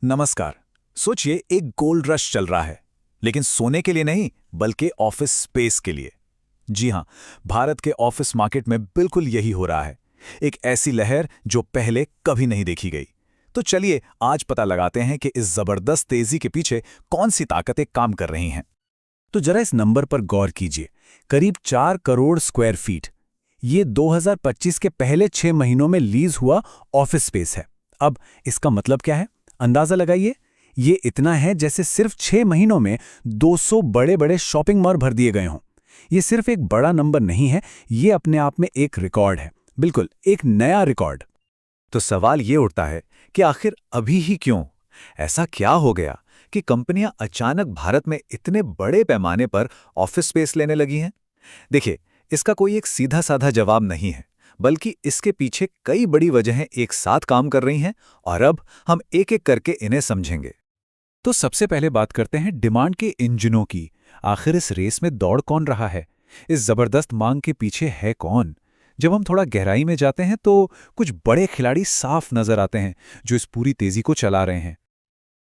नमस्कार। सोचिए एक गोल्ड रश चल रहा है, लेकिन सोने के लिए नहीं बल्कि ऑफिस स्पेस के लिए। जी हां, भारत के ऑफिस मार्केट में बिल्कुल यही हो रहा है। एक ऐसी लहर जो पहले कभी नहीं देखी गई। तो चलिए आज पता लगाते हैं कि इस जबरदस्त तेजी के पीछे कौन सी ताकतें काम कर रही हैं। तो जरा इस नंबर पर गौर कीजिए, करीब 4 करोड़ स्क्वायर फीट। ये 2025 के पहले 6 महीनों में लीज हुआ ऑफिस स्पेस है। अब इसका मतलब क्या है, अंदाजा लगाइए। ये इतना है जैसे सिर्फ 6 महीनों में 200 बड़े बड़े शॉपिंग मॉल भर दिए गए हों। ये सिर्फ एक बड़ा नंबर नहीं है, ये अपने आप में एक रिकॉर्ड है, बिल्कुल एक नया रिकॉर्ड। तो सवाल ये उठता है कि आखिर अभी ही क्यों? ऐसा क्या हो गया कि कंपनियां अचानक भारत में इतने बड़े पैमाने पर ऑफिस स्पेस लेने लगी हैं? देखिए, इसका कोई एक सीधा साधा जवाब नहीं है, बल्कि इसके पीछे कई बड़ी वजहें एक साथ काम कर रही हैं और अब हम एक एक करके इन्हें समझेंगे। तो सबसे पहले बात करते हैं डिमांड के इंजनों की। आखिर इस रेस में दौड़ कौन रहा है? इस जबरदस्त मांग के पीछे है कौन? जब हम थोड़ा गहराई में जाते हैं तो कुछ बड़े खिलाड़ी साफ नजर आते हैं जो इस पूरी तेजी को चला रहे हैं।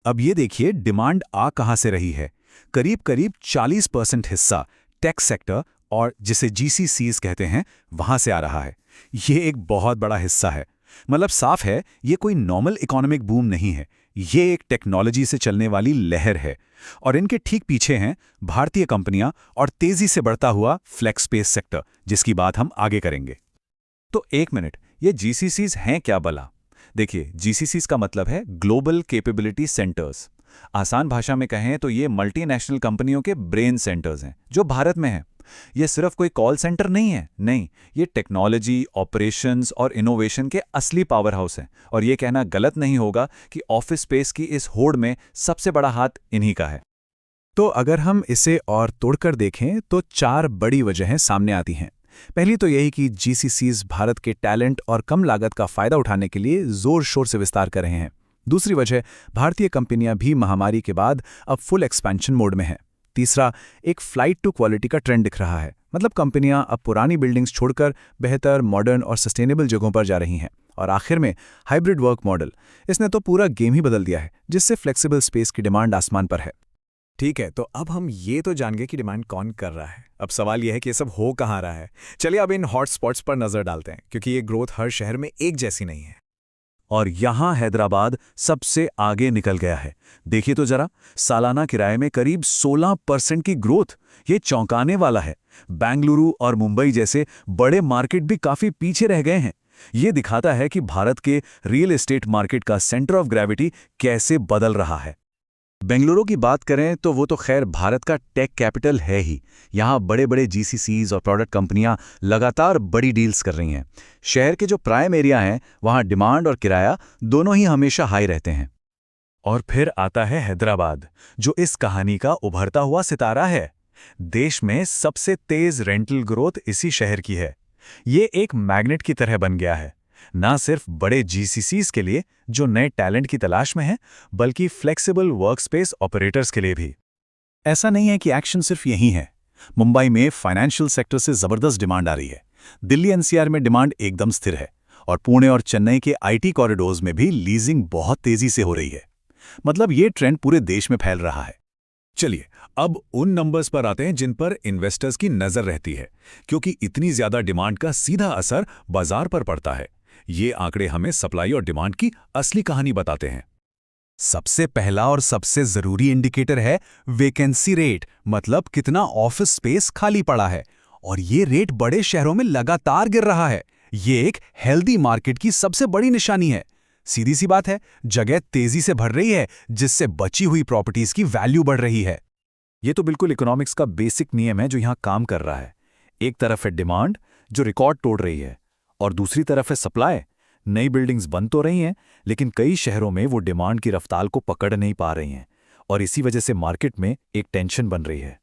अब ये देखिए डिमांड आ कहां से रही है। करीब करीब 40% हिस्सा टेक सेक्टर और जिसे जीसीसीज कहते हैं वहां से आ रहा है। ये एक बहुत बड़ा हिस्सा है। मतलब साफ है, ये कोई नॉर्मल इकोनॉमिक बूम नहीं है, ये एक टेक्नोलॉजी से चलने वाली लहर है। और इनके ठीक पीछे हैं भारतीय कंपनियां और तेजी से बढ़ता हुआ फ्लेक्स स्पेस सेक्टर, जिसकी बात हम आगे करेंगे। तो एक मिनट, ये जीसीसीज हैं क्या भला? देखिए, जीसीसीज का मतलब है ग्लोबल कैपेबिलिटी सेंटर्स। आसान भाषा में कहें तो ये मल्टीनेशनल कंपनियों के ब्रेन सेंटर्स हैं जो भारत में हैं। ये सिर्फ कोई कॉल सेंटर नहीं है, नहीं, ये टेक्नोलॉजी, ऑपरेशंस और इनोवेशन के असली पावर हाउस हैं। और ये कहना गलत नहीं होगा कि ऑफिस स्पेस की इस होड़ में सबसे बड़ा हाथ इन्हीं का है। तो अगर हम इसे और तोड़कर देखें तो 4 बड़ी वजहें सामने आती हैं। पहली तो यही कि जीसीसीज भारत के टैलेंट और कम लागत का फायदा उठाने के लिए जोर शोर से विस्तार कर रहे हैं। दूसरी वजह, भारतीय कंपनियां भी महामारी के बाद अब फुल एक्सपेंशन मोड में हैं। तीसरा, एक फ्लाइट टू क्वालिटी का ट्रेंड दिख रहा है। मतलब कंपनियां अब पुरानी बिल्डिंग्स छोड़कर बेहतर, मॉडर्न और सस्टेनेबल जगहों पर जा रही हैं। और आखिर में हाइब्रिड वर्क मॉडल, इसने तो पूरा गेम ही बदल दिया है, जिससे फ्लेक्सिबल स्पेस की डिमांड आसमान पर है। ठीक है, तो अब हम ये तो जान गए कि डिमांड कौन कर रहा है। अब सवाल यह है कि ये सब हो कहाँ रहा है। चलिए अब इन हॉट स्पॉट्स पर नजर डालते हैं, क्योंकि ये ग्रोथ हर शहर में एक जैसी नहीं है। और यहां हैदराबाद सबसे आगे निकल गया है। देखिए तो जरा, सालाना किराए में करीब 16% की ग्रोथ, ये चौंकाने वाला है। बेंगलुरु और मुंबई जैसे बड़े मार्केट भी काफी पीछे रह गए हैं। ये दिखाता है कि भारत के रियल एस्टेट मार्केट का सेंटर ऑफ ग्रेविटी कैसे बदल रहा है। बेंगलुरु की बात करें तो वो तो खैर भारत का टेक कैपिटल है ही। यहाँ बड़े बड़े जीसीसीज और प्रोडक्ट कंपनियां लगातार बड़ी डील्स कर रही हैं। शहर के जो प्राइम एरिया हैं वहाँ डिमांड और किराया दोनों ही हमेशा हाई रहते हैं। और फिर आता है हैदराबाद, जो इस कहानी का उभरता हुआ सितारा है। देश में सबसे तेज रेंटल ग्रोथ इसी शहर की है। ये एक मैग्नेट की तरह बन गया है, ना सिर्फ बड़े जीसीसीज के लिए जो नए टैलेंट की तलाश में हैं, बल्कि फ्लेक्सिबल वर्कस्पेस ऑपरेटर्स के लिए भी। ऐसा नहीं है कि एक्शन सिर्फ यही है। मुंबई में फाइनेंशियल सेक्टर से जबरदस्त डिमांड आ रही है। दिल्ली एनसीआर में डिमांड एकदम स्थिर है। और पुणे और चेन्नई के आईटी कॉरिडोर्स में भी लीजिंग बहुत तेजी से हो रही है। मतलब ये ट्रेंड पूरे देश में फैल रहा है। चलिए अब उन नंबर्स पर आते हैं जिन पर इन्वेस्टर्स की नजर रहती है, क्योंकि इतनी ज्यादा डिमांड का सीधा असर बाजार पर पड़ता है। ये आंकड़े हमें सप्लाई और डिमांड की असली कहानी बताते हैं। सबसे पहला और सबसे जरूरी इंडिकेटर है वैकेंसी रेट, मतलब कितना ऑफिस स्पेस खाली पड़ा है। और ये रेट बड़े शहरों में लगातार गिर रहा है। ये एक हेल्दी मार्केट की सबसे बड़ी निशानी है। सीधी सी बात है, जगह तेजी से भर रही है, जिससे बची हुई प्रॉपर्टीज की वैल्यू बढ़ रही है। ये तो बिल्कुल इकोनॉमिक्स का बेसिक नियम है जो यहां काम कर रहा है। एक तरफ है डिमांड जो रिकॉर्ड तोड़ रही है, और दूसरी तरफ है सप्लाई। नई बिल्डिंग्स बन तो रही हैं, लेकिन कई शहरों में वो डिमांड की रफ्तार को पकड़ नहीं पा रही हैं, और इसी वजह से मार्केट में एक टेंशन बन रही है।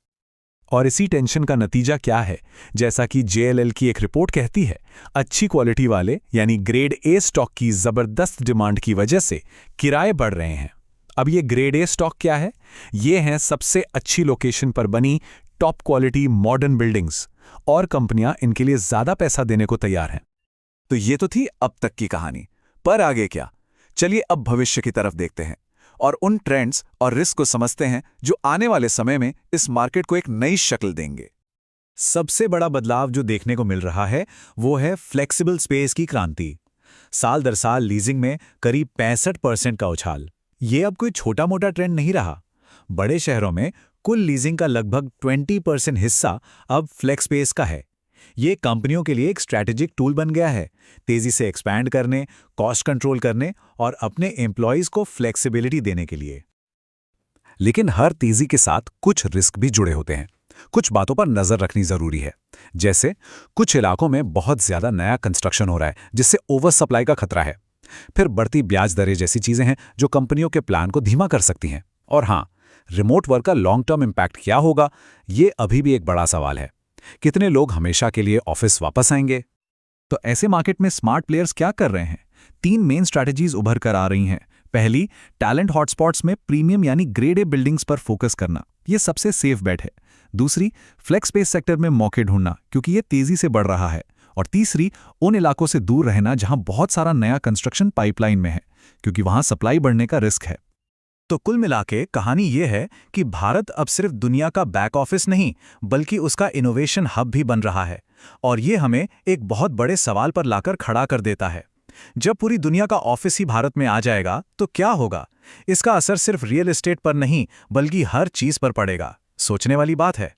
और इसी टेंशन का नतीजा क्या है? जैसा कि JLL की एक रिपोर्ट कहती है, अच्छी क्वालिटी वाले यानी ग्रेड ए स्टॉक की जबरदस्त डिमांड की वजह से किराए बढ़ रहे हैं। अब ये ग्रेड ए स्टॉक क्या है? ये हैं सबसे अच्छी लोकेशन पर बनी टॉप क्वालिटी मॉडर्न बिल्डिंग्स, और कंपनियां इनके लिए ज्यादा पैसा देने को तैयार हैं। तो ये तो थी अब तक की कहानी, पर आगे क्या? चलिए अब भविष्य की तरफ देखते हैं। और उन ट्रेंड्स और रिस्क को समझते हैं जो आने वाले समय में इस मार्केट को एक नई शक्ल देंगे। सबसे बड़ा बदलाव जो देखने को मिल रहा है वो है फ्लेक्सिबल स्पेस की क्रांति। साल दर साल लीजिंग में करीब 65% का उछाल। ये अब कोई छोटा मोटा ट्रेंड नहीं रहा। बड़े शहरों में कुल लीजिंग का लगभग 20% हिस्सा अब फ्लेक्स स्पेस का है। ये कंपनियों के लिए एक स्ट्रैटेजिक टूल बन गया है, तेजी से एक्सपैंड करने, कॉस्ट कंट्रोल करने और अपने एम्प्लॉयज को फ्लेक्सिबिलिटी देने के लिए। लेकिन हर तेजी के साथ कुछ रिस्क भी जुड़े होते हैं। कुछ बातों पर नजर रखनी जरूरी है। जैसे कुछ इलाकों में बहुत ज्यादा नया कंस्ट्रक्शन हो रहा है, जिससे ओवर सप्लाई का खतरा है। फिर बढ़ती ब्याज दरें जैसी चीजें हैं जो कंपनियों के प्लान को धीमा कर सकती हैं। और हाँ, रिमोट वर्क का लॉन्ग टर्म इम्पैक्ट क्या होगा, ये अभी भी एक बड़ा सवाल है। कितने लोग हमेशा के लिए ऑफिस वापस आएंगे? तो ऐसे मार्केट में स्मार्ट प्लेयर्स क्या कर रहे हैं? 3 मेन स्ट्रैटेजीज उभर कर आ रही हैं। पहली, टैलेंट हॉटस्पॉट्स में प्रीमियम यानी ग्रेड ए बिल्डिंग्स पर फोकस करना। ये सबसे सेफ बेट है। दूसरी, फ्लेक्स स्पेस सेक्टर में मौके ढूंढना, क्योंकि ये तेजी से बढ़ रहा है। और तीसरी, उन इलाकों से दूर रहना जहां बहुत सारा नया कंस्ट्रक्शन पाइपलाइन में है, क्योंकि वहां सप्लाई बढ़ने का रिस्क है। तो कुल मिलाके कहानी ये है कि भारत अब सिर्फ दुनिया का बैक ऑफिस नहीं, बल्कि उसका इनोवेशन हब भी बन रहा है। और ये हमें एक बहुत बड़े सवाल पर लाकर खड़ा कर देता है। जब पूरी दुनिया का ऑफिस ही भारत में आ जाएगा तो क्या होगा? इसका असर सिर्फ रियल एस्टेट पर नहीं, बल्कि हर चीज पर पड़ेगा। सोचने वाली बात है।